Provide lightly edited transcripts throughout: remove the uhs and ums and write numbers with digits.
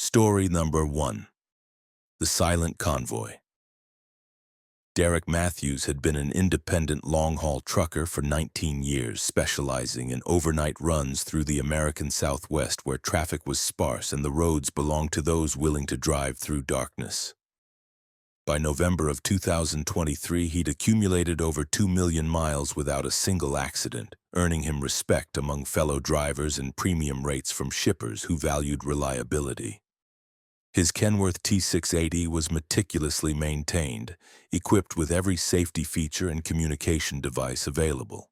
Story number 1. The Silent Convoy. Derek Matthews had been an independent long-haul trucker for 19 years, specializing in overnight runs through the American Southwest where traffic was sparse and the roads belonged to those willing to drive through darkness. By November of 2023, he'd accumulated over 2 million miles without a single accident, earning him respect among fellow drivers and premium rates from shippers who valued reliability. His Kenworth T680 was meticulously maintained, equipped with every safety feature and communication device available.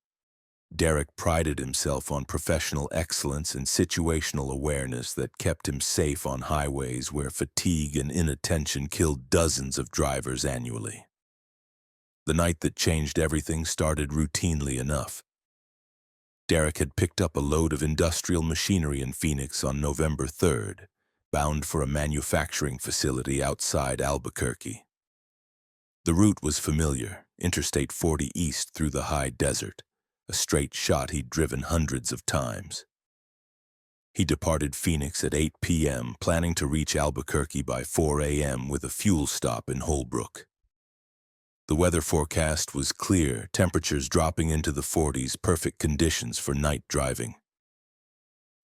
Derek prided himself on professional excellence and situational awareness that kept him safe on highways where fatigue and inattention killed dozens of drivers annually. The night that changed everything started routinely enough. Derek had picked up a load of industrial machinery in Phoenix on November 3rd, bound for a manufacturing facility outside Albuquerque. The route was familiar, Interstate 40 east through the high desert, a straight shot he'd driven hundreds of times. He departed Phoenix at 8 p.m., planning to reach Albuquerque by 4 a.m. with a fuel stop in Holbrook. The weather forecast was clear, temperatures dropping into the 40s, perfect conditions for night driving.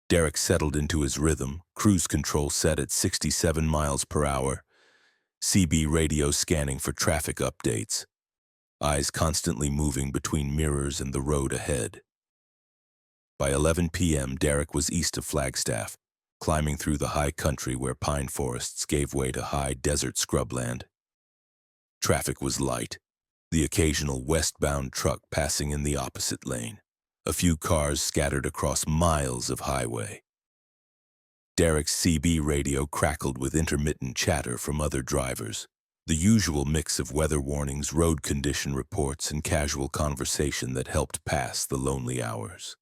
Derek settled into his rhythm, cruise control set at 67 miles per hour, CB radio scanning for traffic updates, eyes constantly moving between mirrors and the road ahead. By 11 p.m., Derek was east of Flagstaff, climbing through the high country where pine forests gave way to high desert scrubland. Traffic was light, the occasional westbound truck passing in the opposite lane, a few cars scattered across miles of highway. Derek's CB radio crackled with intermittent chatter from other drivers, the usual mix of weather warnings, road condition reports, and casual conversation that helped pass the lonely hours.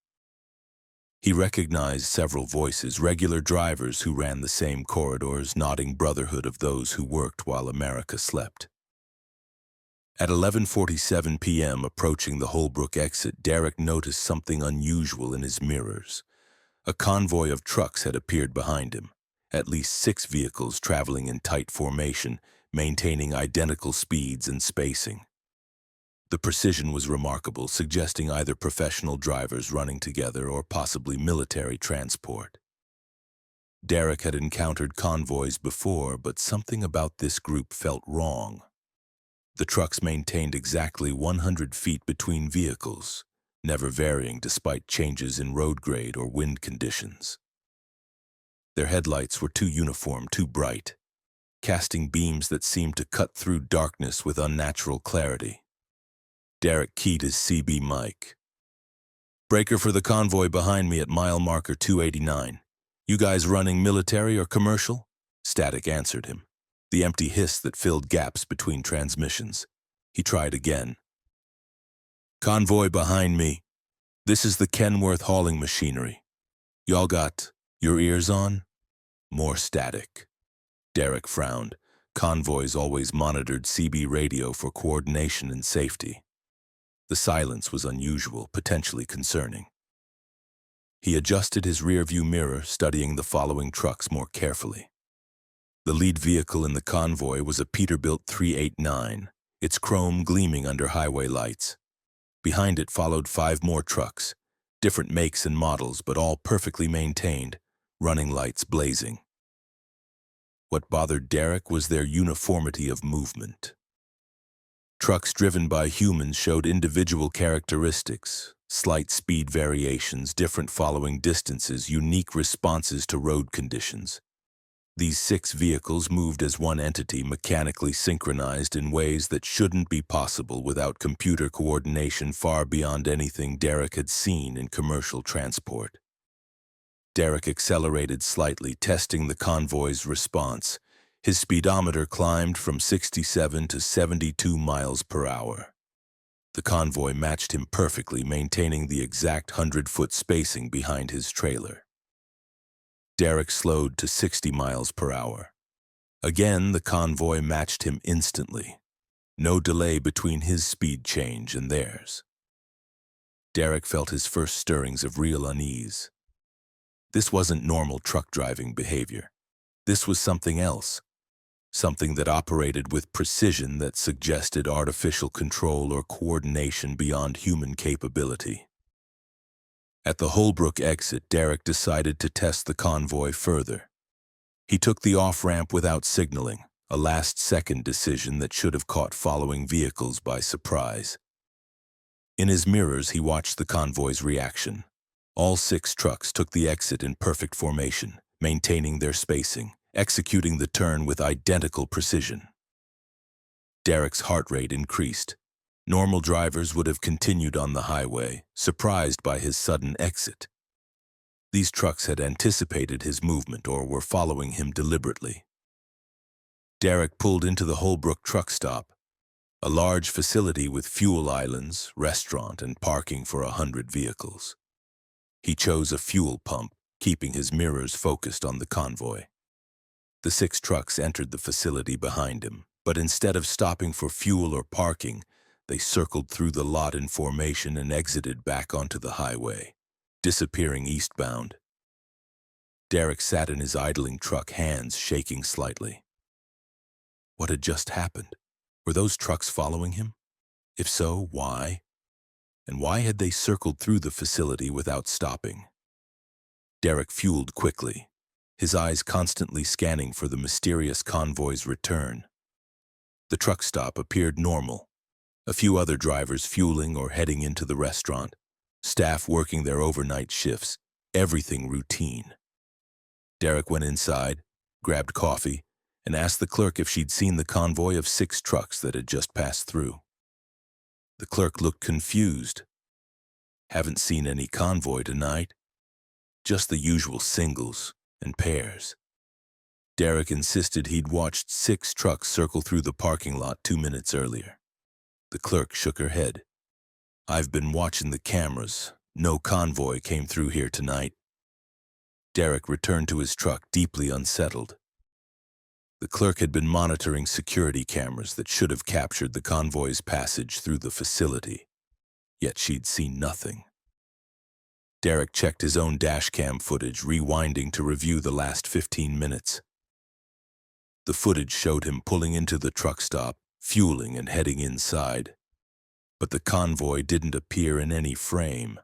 He recognized several voices, regular drivers who ran the same corridors, nodding brotherhood of those who worked while America slept. At 11:47 p.m., approaching the Holbrook exit, Derek noticed something unusual in his mirrors. A convoy of trucks had appeared behind him, at least 6 vehicles traveling in tight formation, maintaining identical speeds and spacing. The precision was remarkable, suggesting either professional drivers running together or possibly military transport. Derek had encountered convoys before, but something about this group felt wrong. The trucks maintained exactly 100 feet between vehicles, never varying despite changes in road grade or wind conditions. Their headlights were too uniform, too bright, casting beams that seemed to cut through darkness with unnatural clarity. Derek keyed his CB mic. "Breaker for the convoy behind me at mile marker 289. You guys running military or commercial?" Static answered him, the empty hiss that filled gaps between transmissions. He tried again. "Convoy behind me. This is the Kenworth hauling machinery. Y'all got your ears on?" More static. Derek frowned. Convoys always monitored CB radio for coordination and safety. The silence was unusual, potentially concerning. He adjusted his rearview mirror, studying the following trucks more carefully. The lead vehicle in the convoy was a Peterbilt 389, its chrome gleaming under highway lights. Behind it followed 5 more trucks, different makes and models, but all perfectly maintained, running lights blazing. What bothered Derek was their uniformity of movement. Trucks driven by humans showed individual characteristics, slight speed variations, different following distances, unique responses to road conditions. These 6 vehicles moved as one entity, mechanically synchronized in ways that shouldn't be possible without computer coordination far beyond anything Derek had seen in commercial transport. Derek accelerated slightly, testing the convoy's response. His speedometer climbed from 67 to 72 miles per hour. The convoy matched him perfectly, maintaining the exact 100-foot spacing behind his trailer. Derek slowed to 60 miles per hour. Again, the convoy matched him instantly. No delay between his speed change and theirs. Derek felt his first stirrings of real unease. This wasn't normal truck driving behavior. This was something else, something that operated with precision that suggested artificial control or coordination beyond human capability. At the Holbrook exit, Derek decided to test the convoy further. He took the off-ramp without signaling, a last-second decision that should have caught following vehicles by surprise. In his mirrors, he watched the convoy's reaction. All 6 trucks took the exit in perfect formation, maintaining their spacing, executing the turn with identical precision. Derek's heart rate increased. Normal drivers would have continued on the highway, surprised by his sudden exit. These trucks had anticipated his movement or were following him deliberately. Derek pulled into the Holbrook truck stop, a large facility with fuel islands, restaurant, and parking for 100 vehicles. He chose a fuel pump, keeping his mirrors focused on the convoy. The 6 trucks entered the facility behind him, but instead of stopping for fuel or parking, they circled through the lot in formation and exited back onto the highway, disappearing eastbound. Derek sat in his idling truck, hands shaking slightly. What had just happened? Were those trucks following him? If so, why? And why had they circled through the facility without stopping? Derek fueled quickly, his eyes constantly scanning for the mysterious convoy's return. The truck stop appeared normal. A few other drivers fueling or heading into the restaurant, staff working their overnight shifts, everything routine. Derek went inside, grabbed coffee, and asked the clerk if she'd seen the convoy of 6 trucks that had just passed through. The clerk looked confused. Haven't seen any convoy tonight. Just the usual singles and pairs. Derek insisted he'd watched 6 trucks circle through the parking lot 2 minutes earlier. The clerk shook her head. I've been watching the cameras. No convoy came through here tonight. Derek returned to his truck, deeply unsettled. The clerk had been monitoring security cameras that should have captured the convoy's passage through the facility, yet she'd seen nothing. Derek checked his own dashcam footage, rewinding to review the last 15 minutes. The footage showed him pulling into the truck stop, fueling and heading inside. But the convoy didn't appear in any frame.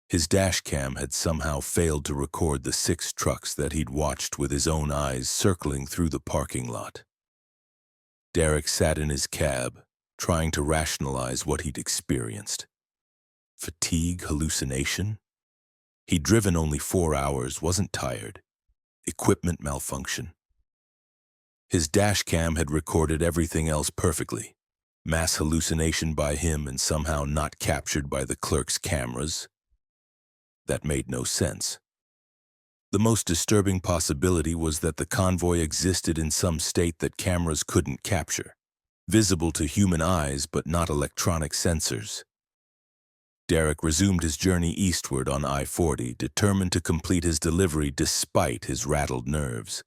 His dashcam had somehow failed to record the 6 trucks that he'd watched with his own eyes circling through the parking lot. Derek sat in his cab, trying to rationalize what he'd experienced. Fatigue, hallucination? He'd driven only 4 hours, wasn't tired. Equipment malfunction. His dashcam had recorded everything else perfectly. Mass hallucination by him and somehow not captured by the clerk's cameras. That made no sense. The most disturbing possibility was that the convoy existed in some state that cameras couldn't capture, visible to human eyes but not electronic sensors. Derek resumed his journey eastward on I-40, determined to complete his delivery despite his rattled nerves.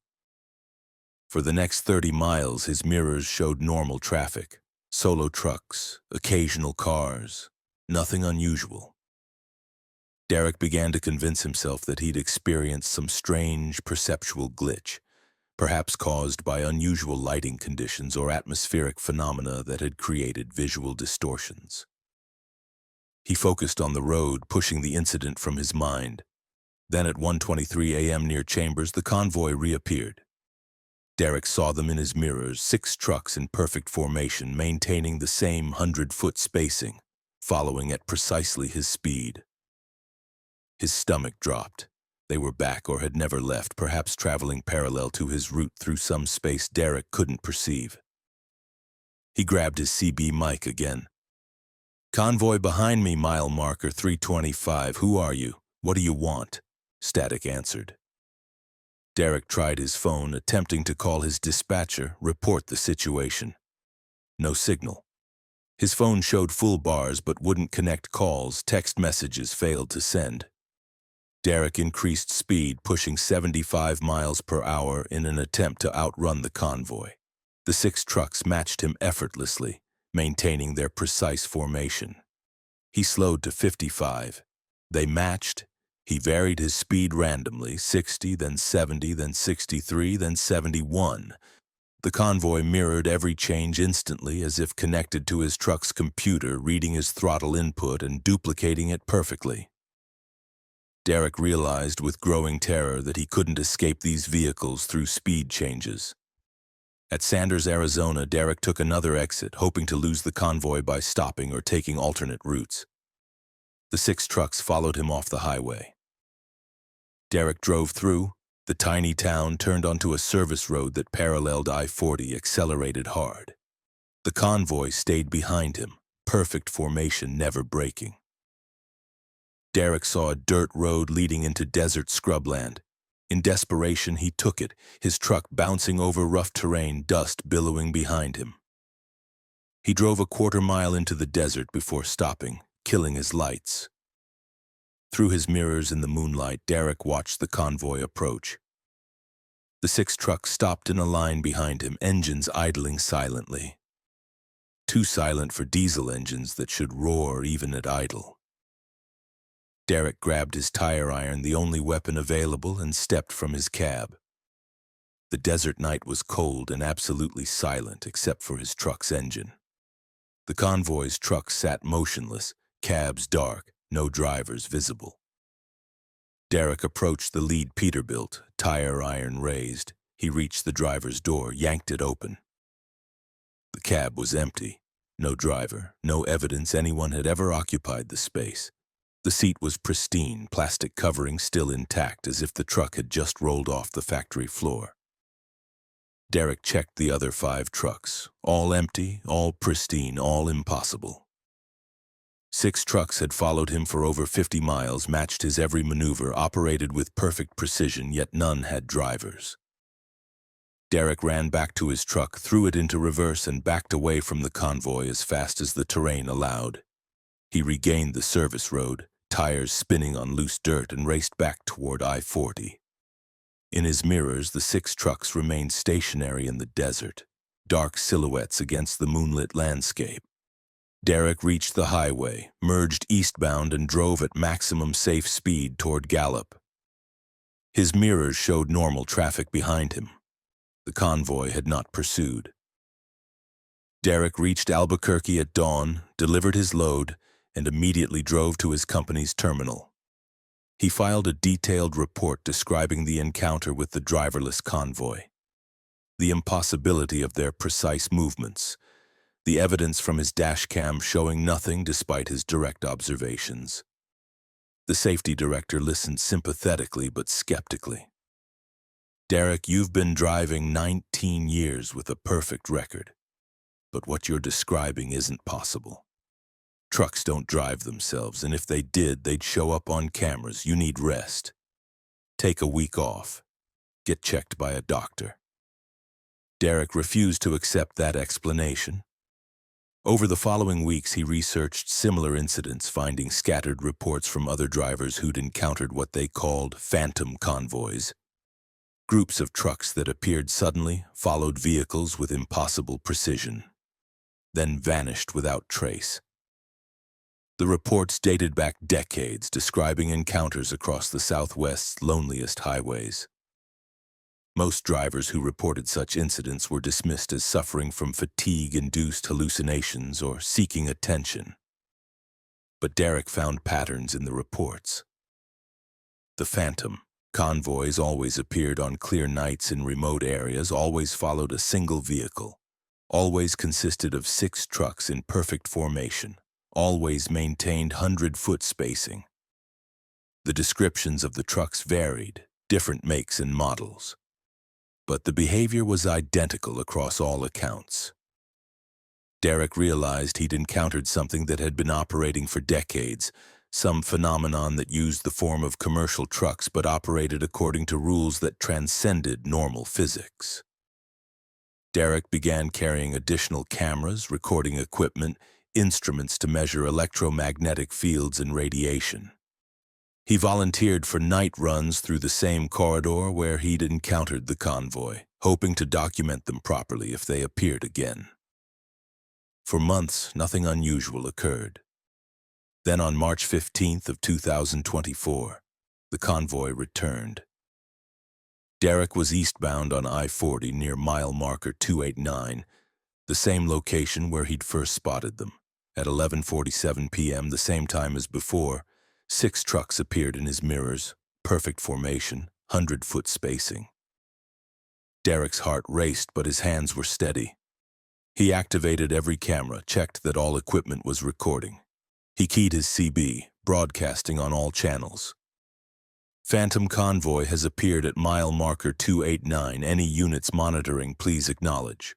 For the next 30 miles, his mirrors showed normal traffic, solo trucks, occasional cars, nothing unusual. Derek began to convince himself that he'd experienced some strange perceptual glitch, perhaps caused by unusual lighting conditions or atmospheric phenomena that had created visual distortions. He focused on the road, pushing the incident from his mind. Then at 1:23 a.m. near Chambers, the convoy reappeared. Derek saw them in his mirrors, 6 trucks in perfect formation, maintaining the same 100-foot spacing, following at precisely his speed. His stomach dropped. They were back or had never left, perhaps traveling parallel to his route through some space Derek couldn't perceive. He grabbed his CB mic again. "Convoy behind me, mile marker 325. Who are you? What do you want?" Static answered. Derek tried his phone, attempting to call his dispatcher, report the situation. No signal. His phone showed full bars but wouldn't connect calls. Text messages failed to send. Derek increased speed, pushing 75 miles per hour in an attempt to outrun the convoy. The 6 trucks matched him effortlessly, maintaining their precise formation. He slowed to 55. They matched. He varied his speed randomly, 60, then 70, then 63, then 71. The convoy mirrored every change instantly, as if connected to his truck's computer, reading his throttle input and duplicating it perfectly. Derek realized with growing terror that he couldn't escape these vehicles through speed changes. At Sanders, Arizona, Derek took another exit, hoping to lose the convoy by stopping or taking alternate routes. The 6 trucks followed him off the highway. Derek drove through. The tiny town turned onto a service road that paralleled I-40, accelerated hard. The convoy stayed behind him, perfect formation never breaking. Derek saw a dirt road leading into desert scrubland. In desperation, he took it, his truck bouncing over rough terrain, dust billowing behind him. He drove a quarter-mile into the desert before stopping, killing his lights. Through his mirrors in the moonlight, Derek watched the convoy approach. The 6 trucks stopped in a line behind him, engines idling silently. Too silent for diesel engines that should roar even at idle. Derek grabbed his tire iron, the only weapon available, and stepped from his cab. The desert night was cold and absolutely silent except for his truck's engine. The convoy's truck sat motionless, cabs dark, no drivers visible. Derek approached the lead Peterbilt, tire iron raised. He reached the driver's door, yanked it open. The cab was empty. No driver, no evidence anyone had ever occupied the space. The seat was pristine, plastic covering still intact, as if the truck had just rolled off the factory floor. Derek checked the other 5 trucks, all empty, all pristine, all impossible. 6 trucks had followed him for over 50 miles, matched his every maneuver, operated with perfect precision, yet none had drivers. Derek ran back to his truck, threw it into reverse, and backed away from the convoy as fast as the terrain allowed. He regained the service road, tires spinning on loose dirt, and raced back toward I-40. In his mirrors, the 6 trucks remained stationary in the desert, dark silhouettes against the moonlit landscape. Derek reached the highway, merged eastbound, and drove at maximum safe speed toward Gallup. His mirrors showed normal traffic behind him. The convoy had not pursued. Derek reached Albuquerque at dawn, delivered his load, and immediately drove to his company's terminal. He filed a detailed report describing the encounter with the driverless convoy, the impossibility of their precise movements, the evidence from his dashcam showing nothing despite his direct observations. The safety director listened sympathetically but skeptically. Derek, you've been driving 19 years with a perfect record, but what you're describing isn't possible. Trucks don't drive themselves, and if they did, they'd show up on cameras. You need rest. Take a week off. Get checked by a doctor. Derek refused to accept that explanation. Over the following weeks, he researched similar incidents, finding scattered reports from other drivers who'd encountered what they called phantom convoys. Groups of trucks that appeared suddenly, followed vehicles with impossible precision, then vanished without trace. The reports dated back decades, describing encounters across the Southwest's loneliest highways. Most drivers who reported such incidents were dismissed as suffering from fatigue-induced hallucinations or seeking attention. But Derek found patterns in the reports. The phantom convoys always appeared on clear nights in remote areas, always followed a single vehicle, always consisted of 6 trucks in perfect formation, always maintained 100-foot spacing. The descriptions of the trucks varied, different makes and models, but the behavior was identical across all accounts. Derek realized he'd encountered something that had been operating for decades, some phenomenon that used the form of commercial trucks but operated according to rules that transcended normal physics. Derek began carrying additional cameras, recording equipment, instruments to measure electromagnetic fields and radiation. He volunteered for night runs through the same corridor where he'd encountered the convoy, hoping to document them properly if they appeared again. For months, nothing unusual occurred. Then on March 15th of 2024, The convoy returned. Derek was eastbound on I-40 near mile marker 289, the same location where he'd first spotted them. At 11:47 p.m., the same time as before, 6 trucks appeared in his mirrors, perfect formation, 100-foot spacing. Derek's heart raced, but his hands were steady. He activated every camera, checked that all equipment was recording. He keyed his CB, broadcasting on all channels. Phantom convoy has appeared at mile marker 289. Any units monitoring, please acknowledge.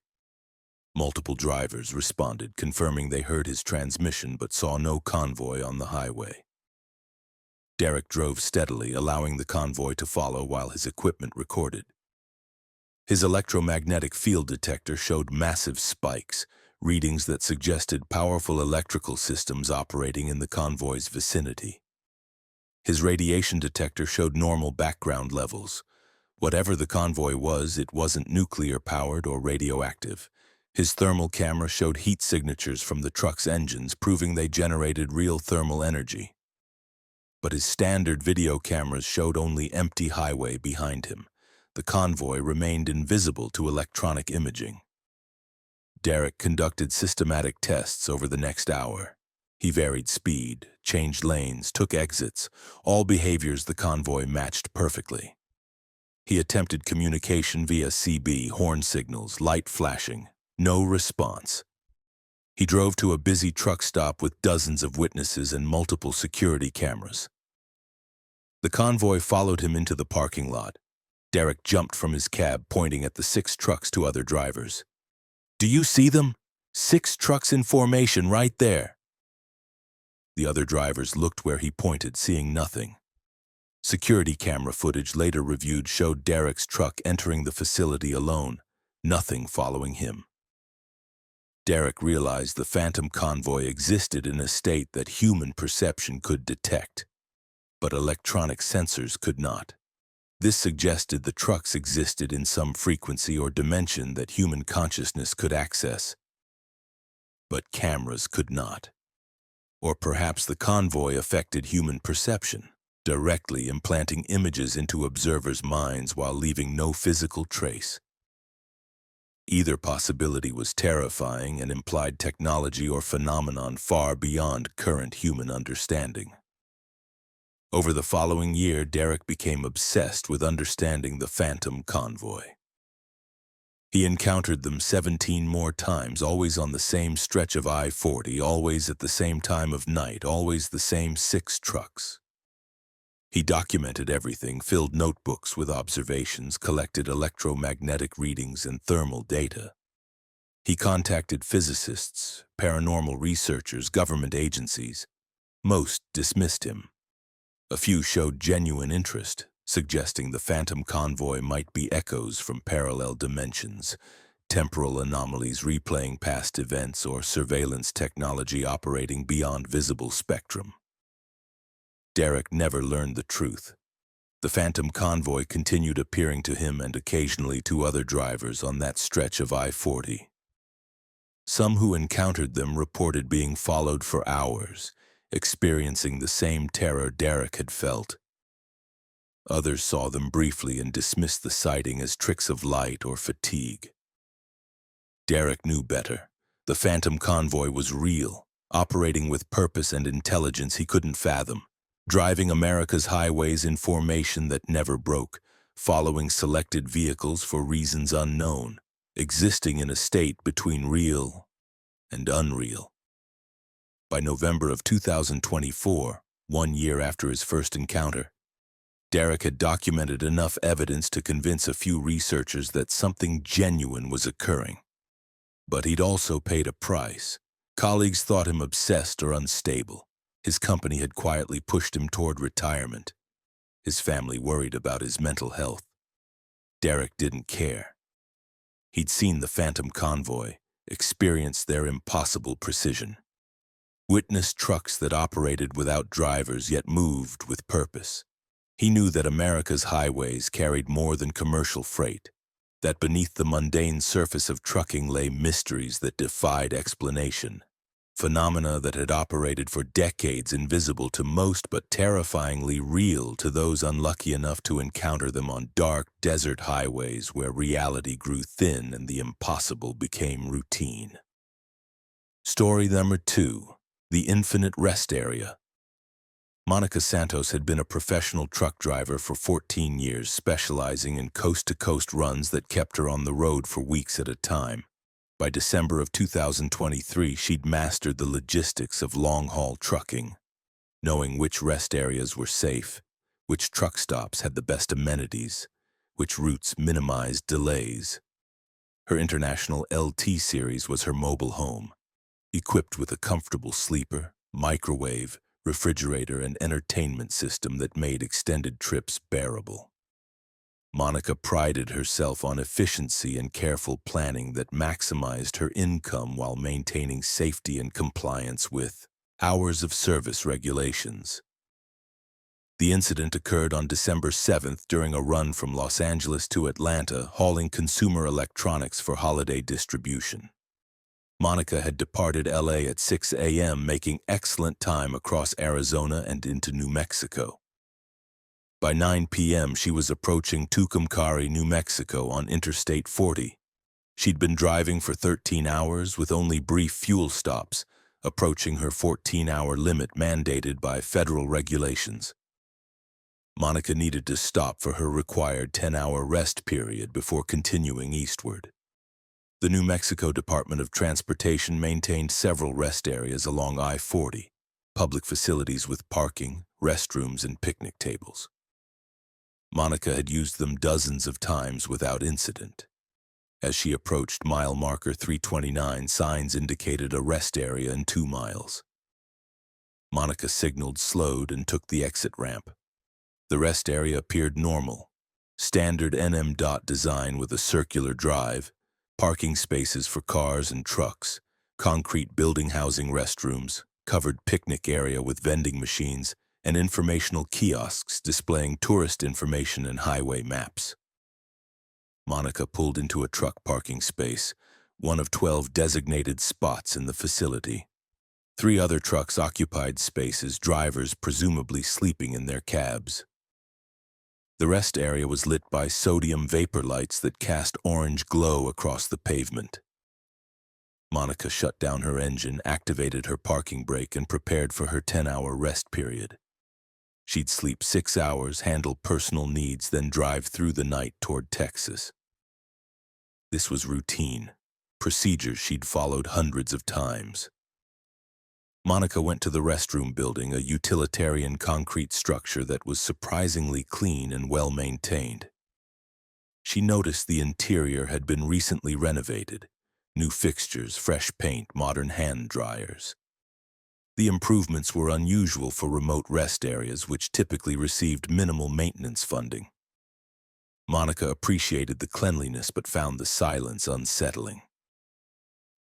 Multiple drivers responded, confirming they heard his transmission but saw no convoy on the highway. Derek drove steadily, allowing the convoy to follow while his equipment recorded. His electromagnetic field detector showed massive spikes, readings that suggested powerful electrical systems operating in the convoy's vicinity. His radiation detector showed normal background levels. Whatever the convoy was, it wasn't nuclear-powered or radioactive. His thermal camera showed heat signatures from the truck's engines, proving they generated real thermal energy. But his standard video cameras showed only empty highway behind him. The convoy remained invisible to electronic imaging. Derek conducted systematic tests over the next hour. He varied speed, changed lanes, took exits, all behaviors the convoy matched perfectly. He attempted communication via CB, horn signals, light flashing. No response. He drove to a busy truck stop with dozens of witnesses and multiple security cameras. The convoy followed him into the parking lot. Derek jumped from his cab, pointing at the 6 trucks to other drivers. "Do you see them? 6 trucks in formation right there." The other drivers looked where he pointed, seeing nothing. Security camera footage later reviewed showed Derek's truck entering the facility alone, nothing following him. Derek realized the phantom convoy existed in a state that human perception could detect, but electronic sensors could not. This suggested the trucks existed in some frequency or dimension that human consciousness could access, but cameras could not. Or perhaps the convoy affected human perception, directly implanting images into observers' minds while leaving no physical trace. Either possibility was terrifying and implied technology or phenomenon far beyond current human understanding. Over the following year, Derek became obsessed with understanding the phantom convoy. He encountered them 17 more times, always on the same stretch of I-40, always at the same time of night, always the same 6 trucks. He documented everything, filled notebooks with observations, collected electromagnetic readings and thermal data. He contacted physicists, paranormal researchers, government agencies. Most dismissed him. A few showed genuine interest, suggesting the phantom convoy might be echoes from parallel dimensions, temporal anomalies replaying past events, or surveillance technology operating beyond visible spectrum. Derek never learned the truth. The phantom convoy continued appearing to him and occasionally to other drivers on that stretch of I-40. Some who encountered them reported being followed for hours, experiencing the same terror Derek had felt. Others saw them briefly and dismissed the sighting as tricks of light or fatigue. Derek knew better. The phantom convoy was real, operating with purpose and intelligence he couldn't fathom, driving America's highways in formation that never broke, following selected vehicles for reasons unknown, existing in a state between real and unreal. By November of 2024, 1 year after his first encounter, Derek had documented enough evidence to convince a few researchers that something genuine was occurring. But he'd also paid a price. Colleagues thought him obsessed or unstable. His company had quietly pushed him toward retirement. His family worried about his mental health. Derek didn't care. He'd seen the phantom convoy, experienced their impossible precision, witnessed trucks that operated without drivers yet moved with purpose. He knew that America's highways carried more than commercial freight, that beneath the mundane surface of trucking lay mysteries that defied explanation. phenomena that had operated for decades, invisible to most but terrifyingly real to those unlucky enough to encounter them on dark desert highways where reality grew thin and the impossible became routine. Story number 2, the infinite rest area. Monica Santos had been a professional truck driver for 14 years, specializing in coast-to-coast runs that kept her on the road for weeks at a time. By December of 2023, she'd mastered the logistics of long-haul trucking, knowing which rest areas were safe, which truck stops had the best amenities, which routes minimized delays. Her International LT series was her mobile home, equipped with a comfortable sleeper, microwave, refrigerator, and entertainment system that made extended trips bearable. Monica prided herself on efficiency and careful planning that maximized her income while maintaining safety and compliance with hours of service regulations. The incident occurred on December 7th during a run from Los Angeles to Atlanta, hauling consumer electronics for holiday distribution. Monica had departed LA at 6 a.m., making excellent time across Arizona and into New Mexico. By 9 p.m., she was approaching Tucumcari, New Mexico on Interstate 40. She'd been driving for 13 hours with only brief fuel stops, approaching her 14-hour limit mandated by federal regulations. Monica needed to stop for her required 10-hour rest period before continuing eastward. The New Mexico Department of Transportation maintained several rest areas along I-40, public facilities with parking, restrooms, and picnic tables. Monica had used them dozens of times without incident. As she approached mile marker 329, signs indicated a rest area in 2 miles. Monica signaled, slowed, and took the exit ramp. The rest area appeared normal, standard NM design with a circular drive, parking spaces for cars and trucks, concrete building housing restrooms, covered picnic area with vending machines, and informational kiosks displaying tourist information and highway maps. Monica pulled into a truck parking space, one of 12 designated spots in the facility. 3 other trucks occupied spaces, drivers presumably sleeping in their cabs. The rest area was lit by sodium vapor lights that cast orange glow across the pavement. Monica shut down her engine, activated her parking brake, and prepared for her 10-hour rest period. She'd sleep 6 hours, handle personal needs, then drive through the night toward Texas. This was routine, procedures she'd followed hundreds of times. Monica went to the restroom building, a utilitarian concrete structure that was surprisingly clean and well-maintained. She noticed the interior had been recently renovated, new fixtures, fresh paint, modern hand dryers. The improvements were unusual for remote rest areas, which typically received minimal maintenance funding. Monica appreciated the cleanliness but found the silence unsettling.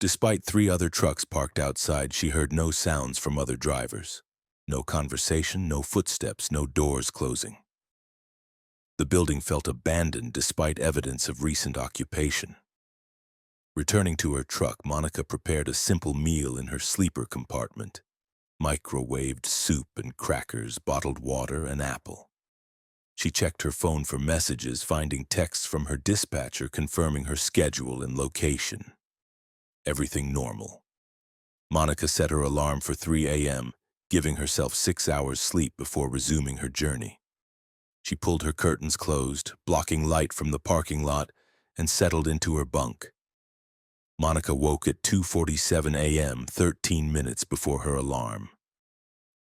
Despite 3 other trucks parked outside, she heard no sounds from other drivers. No conversation, no footsteps, no doors closing. The building felt abandoned despite evidence of recent occupation. Returning to her truck, Monica prepared a simple meal in her sleeper compartment. Microwaved soup and crackers, bottled water, and apple. She checked her phone for messages, finding texts from her dispatcher confirming her schedule and location. Everything normal. Monica set her alarm for 3 a.m., giving herself 6 hours sleep before resuming her journey. She pulled her curtains closed, blocking light from the parking lot, and settled into her bunk. Monica woke at 2:47 a.m., 13 minutes before her alarm.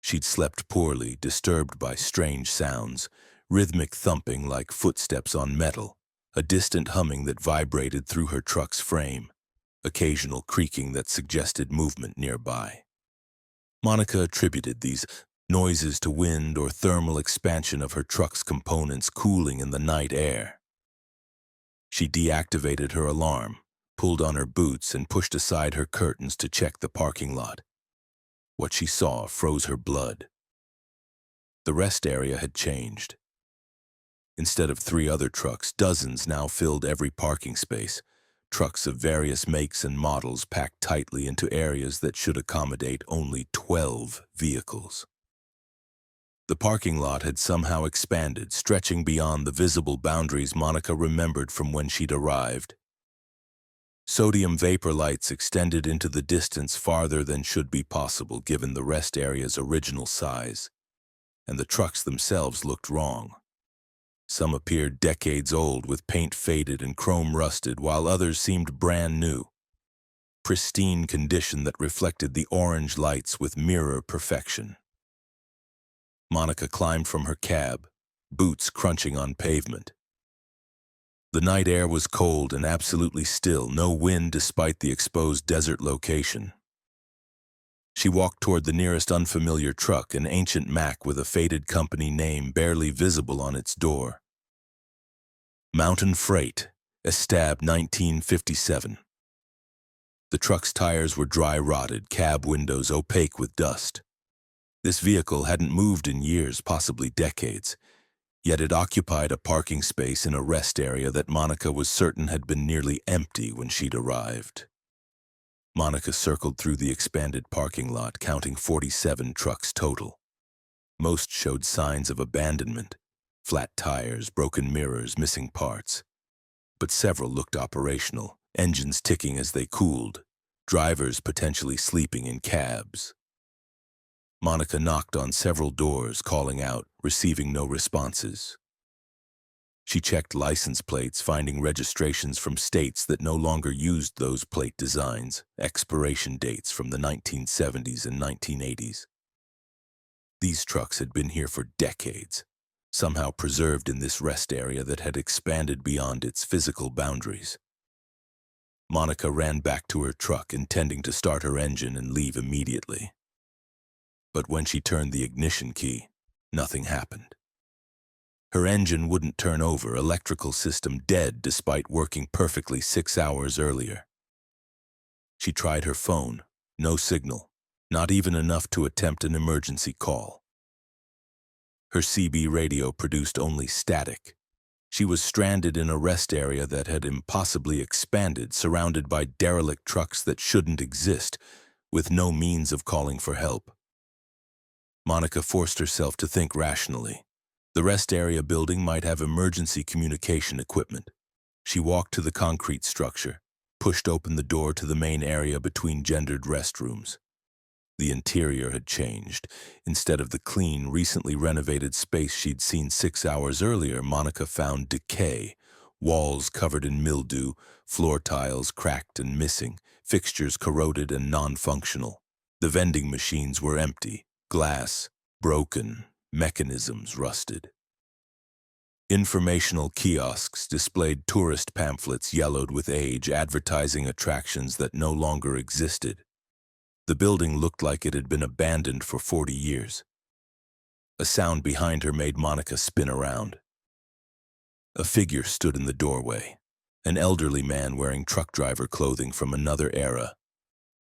She'd slept poorly, disturbed by strange sounds, rhythmic thumping like footsteps on metal, a distant humming that vibrated through her truck's frame, occasional creaking that suggested movement nearby. Monica attributed these noises to wind or thermal expansion of her truck's components cooling in the night air. She deactivated her alarm, pulled on her boots, and pushed aside her curtains to check the parking lot. What she saw froze her blood. The rest area had changed. Instead of 3 other trucks, dozens now filled every parking space, trucks of various makes and models packed tightly into areas that should accommodate only 12 vehicles. The parking lot had somehow expanded, stretching beyond the visible boundaries Monica remembered from when she'd arrived. Sodium vapor lights extended into the distance farther than should be possible given the rest area's original size, and the trucks themselves looked wrong. Some appeared decades old with paint faded and chrome rusted, while others seemed brand new. Pristine condition that reflected the orange lights with mirror perfection. Monica climbed from her cab, boots crunching on pavement. The night air was cold and absolutely still, no wind despite the exposed desert location. She walked toward the nearest unfamiliar truck, an ancient Mack with a faded company name barely visible on its door. Mountain Freight, Estab 1957. The truck's tires were dry-rotted, cab windows opaque with dust. This vehicle hadn't moved in years, possibly decades, yet it occupied a parking space in a rest area that Monica was certain had been nearly empty when she'd arrived. Monica circled through the expanded parking lot, counting 47 trucks total. Most showed signs of abandonment, flat tires, broken mirrors, missing parts. But several looked operational, engines ticking as they cooled, drivers potentially sleeping in cabs. Monica knocked on several doors, calling out, receiving no responses. She checked license plates, finding registrations from states that no longer used those plate designs, expiration dates from the 1970s and 1980s. These trucks had been here for decades, somehow preserved in this rest area that had expanded beyond its physical boundaries. Monica ran back to her truck, intending to start her engine and leave immediately. But when she turned the ignition key, nothing happened. Her engine wouldn't turn over, electrical system dead despite working perfectly 6 hours earlier. She tried her phone, no signal, not even enough to attempt an emergency call. Her CB radio produced only static. She was stranded in a rest area that had impossibly expanded, surrounded by derelict trucks that shouldn't exist, with no means of calling for help. Monica forced herself to think rationally. The rest area building might have emergency communication equipment. She walked to the concrete structure, pushed open the door to the main area between gendered restrooms. The interior had changed. Instead of the clean, recently renovated space she'd seen 6 hours earlier, Monica found decay, walls covered in mildew, floor tiles cracked and missing, fixtures corroded and non-functional. The vending machines were empty, glass broken, mechanisms rusted. Informational kiosks displayed tourist pamphlets yellowed with age, advertising attractions that no longer existed. The building looked like it had been abandoned for 40 years. A sound behind her made Monica spin around. A figure stood in the doorway, an elderly man wearing truck driver clothing from another era,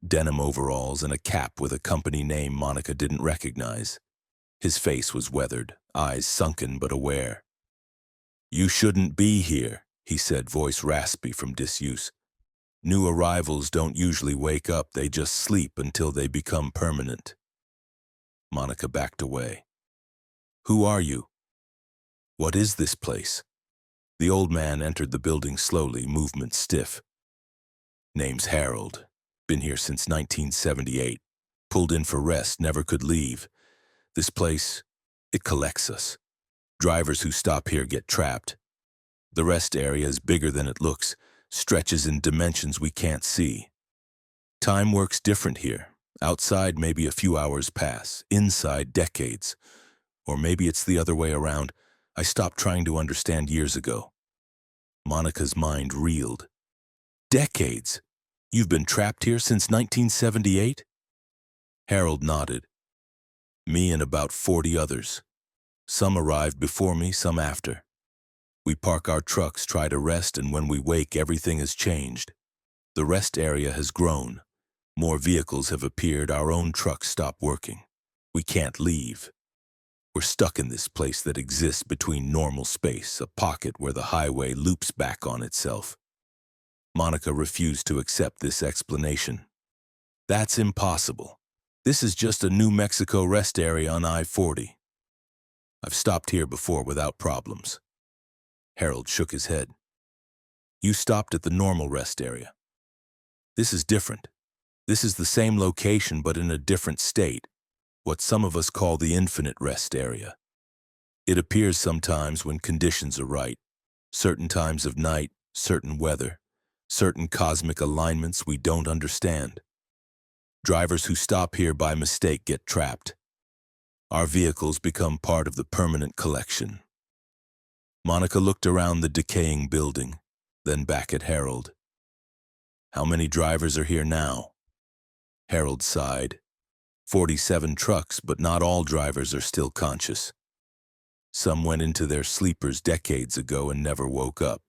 denim overalls and a cap with a company name Monica didn't recognize. His face was weathered, eyes sunken but aware. "You shouldn't be here," he said, voice raspy from disuse. "New arrivals don't usually wake up, they just sleep until they become permanent." Monica backed away. "Who are you? What is this place?" The old man entered the building slowly, movement stiff. "Name's Harold. Been here since 1978. Pulled in for rest, never could leave. This place, it collects us. Drivers who stop here get trapped. The rest area is bigger than it looks, stretches in dimensions we can't see. Time works different here. Outside, maybe a few hours pass. Inside, decades. Or maybe it's the other way around. I stopped trying to understand years ago." Monica's mind reeled. "Decades? You've been trapped here since 1978? Harold nodded. "Me and about 40 others. Some arrived before me, some after. We park our trucks, try to rest, and when we wake, everything has changed. The rest area has grown. More vehicles have appeared, our own trucks stop working. We can't leave. We're stuck in this place that exists between normal space, a pocket where the highway loops back on itself." Monica refused to accept this explanation. That's impossible. This is just a New Mexico rest area on I-40. I've stopped here before without problems. Harold shook his head. You stopped at the normal rest area. This is different. This is the same location but in a different state, what some of us call the infinite rest area. It appears sometimes when conditions are right, certain times of night, certain weather, certain cosmic alignments we don't understand. Drivers who stop here by mistake get trapped. Our vehicles become part of the permanent collection. Monica looked around the decaying building, then back at Harold. How many drivers are here now? Harold sighed. 47 trucks, but not all drivers are still conscious. Some went into their sleepers decades ago and never woke up.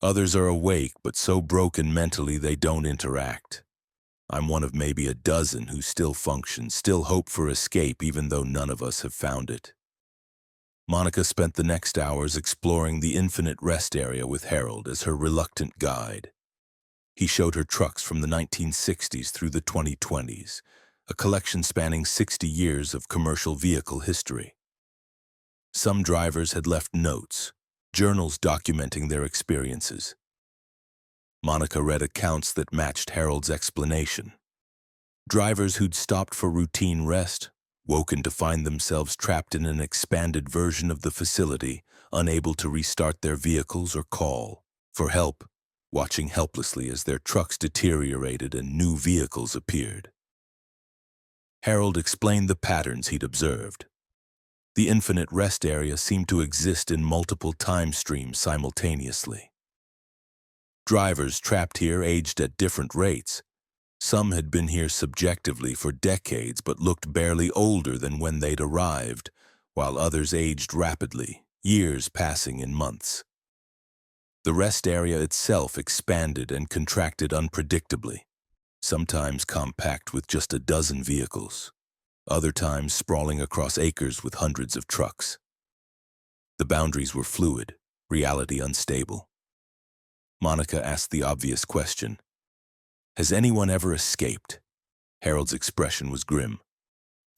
Others are awake, but so broken mentally they don't interact. I'm one of maybe a dozen who still function, still hope for escape even though none of us have found it. Monica spent the next hours exploring the infinite rest area with Harold as her reluctant guide. He showed her trucks from the 1960s through the 2020s, a collection spanning 60 years of commercial vehicle history. Some drivers had left notes, journals documenting their experiences. Monica read accounts that matched Harold's explanation. Drivers who'd stopped for routine rest, woken to find themselves trapped in an expanded version of the facility, unable to restart their vehicles or call for help, watching helplessly as their trucks deteriorated and new vehicles appeared. Harold explained the patterns he'd observed. The infinite rest area seemed to exist in multiple time streams simultaneously. Drivers trapped here aged at different rates. Some had been here subjectively for decades but looked barely older than when they'd arrived, while others aged rapidly, years passing in months. The rest area itself expanded and contracted unpredictably, sometimes compact with just a dozen vehicles, other times sprawling across acres with hundreds of trucks. The boundaries were fluid, reality unstable. Monica asked the obvious question. Has anyone ever escaped? Harold's expression was grim.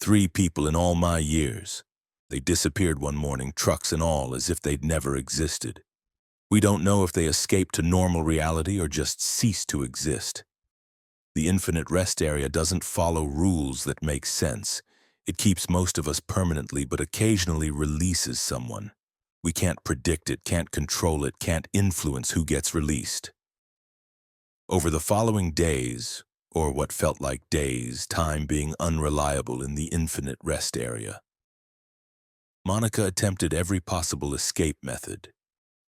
3 people in all my years. They disappeared one morning, trucks and all, as if they'd never existed. We don't know if they escaped to normal reality or just ceased to exist. The infinite rest area doesn't follow rules that make sense. It keeps most of us permanently, but occasionally releases someone. We can't predict it, can't control it, can't influence who gets released. Over the following days, or what felt like days, time being unreliable in the infinite rest area, Monica attempted every possible escape method.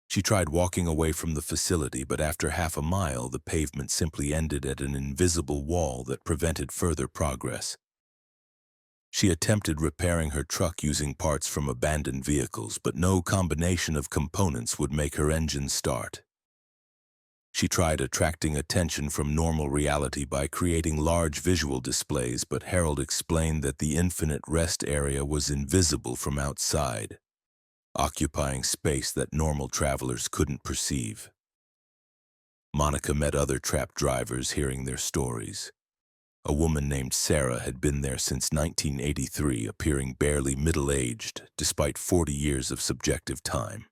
She tried walking away from the facility, but after half a mile, the pavement simply ended at an invisible wall that prevented further progress. She attempted repairing her truck using parts from abandoned vehicles, but no combination of components would make her engine start. She tried attracting attention from normal reality by creating large visual displays, but Harold explained that the infinite rest area was invisible from outside, occupying space that normal travelers couldn't perceive. Monica met other trapped drivers, hearing their stories. A woman named Sarah had been there since 1983, appearing barely middle-aged, despite 40 years of subjective time.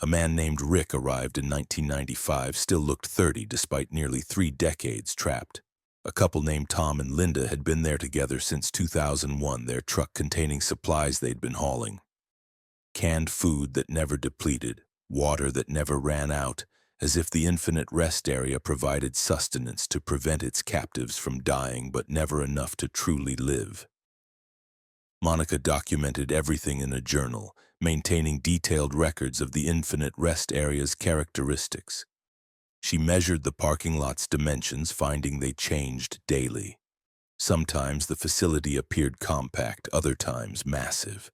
A man named Rick arrived in 1995, still looked 30 despite nearly 3 decades trapped. A couple named Tom and Linda had been there together since 2001, their truck containing supplies they'd been hauling. Canned food that never depleted, water that never ran out, as if the infinite rest area provided sustenance to prevent its captives from dying, but never enough to truly live. Monica documented everything in a journal, maintaining detailed records of the infinite rest area's characteristics. She measured the parking lot's dimensions, finding they changed daily. Sometimes the facility appeared compact, other times massive.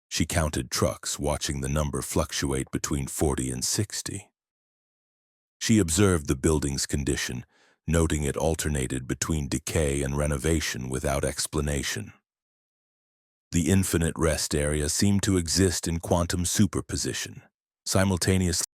She counted trucks, watching the number fluctuate between 40 and 60. She observed the building's condition, noting it alternated between decay and renovation without explanation. The infinite rest area seemed to exist in quantum superposition, simultaneously